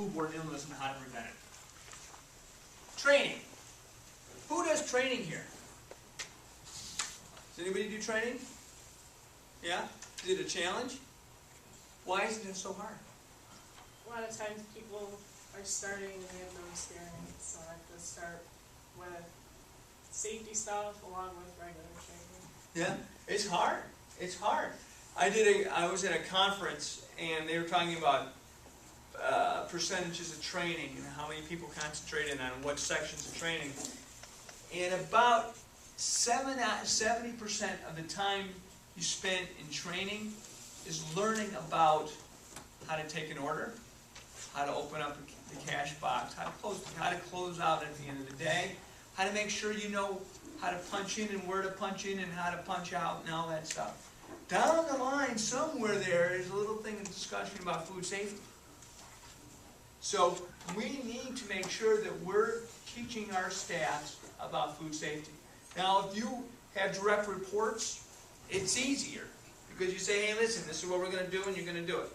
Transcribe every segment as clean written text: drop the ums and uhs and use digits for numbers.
foodborne illness and how to prevent it. Training. Who does training here? Does anybody do training? Yeah? Is it a challenge? Why isn't it so hard? A lot of times people are starting and they have no experience, so I have to start with safety stuff along with regular training. Yeah, it's hard. It's hard. I was at a conference and they were talking about percentages of training and how many people concentrated on what sections of training. And about 70% of the time you spend in training is learning about how to take an order, how to open up the cash box, how to close out at the end of the day, how to make sure you know how to punch in and where to punch in and how to punch out and all that stuff. Down the line, somewhere there is a little thing in discussion about food safety. So we need to make sure that we're teaching our staffs about food safety. Now, if you have direct reports, it's easier because you say, hey, listen, this is what we're going to do and you're going to do it.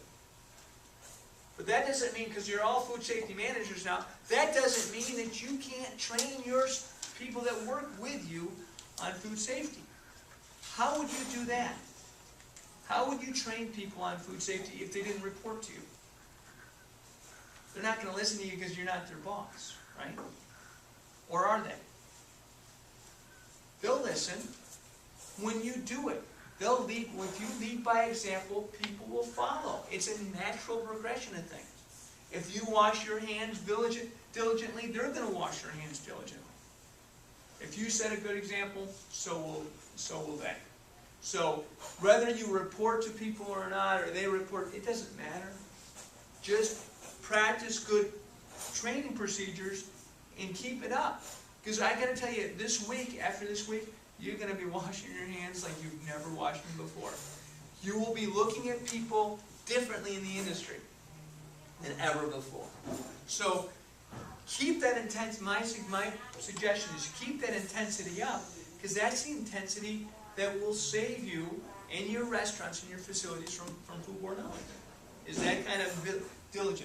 But that doesn't mean, because you're all food safety managers now, that doesn't mean that you can't train your people that work with you on food safety. How would you do that? How would you train people on food safety if they didn't report to you? They're not going to listen to you because you're not their boss, right? Or are they? They'll listen when you do it. They'll lead. If you lead by example, people will follow. It's a natural progression of things. If you wash your hands diligently, they're going to wash their hands diligently. If you set a good example, so will they. So whether you report to people or not, or they report, it doesn't matter. Just practice good training procedures and keep it up. Because I got to tell you, this week, after this week, you're going to be washing your hands like you've never washed them before. You will be looking at people differently in the industry than ever before. So keep that intensity. My suggestion is keep that intensity up, because that's the intensity that will save you and your restaurants and your facilities from foodborne illness. Is that kind of diligence.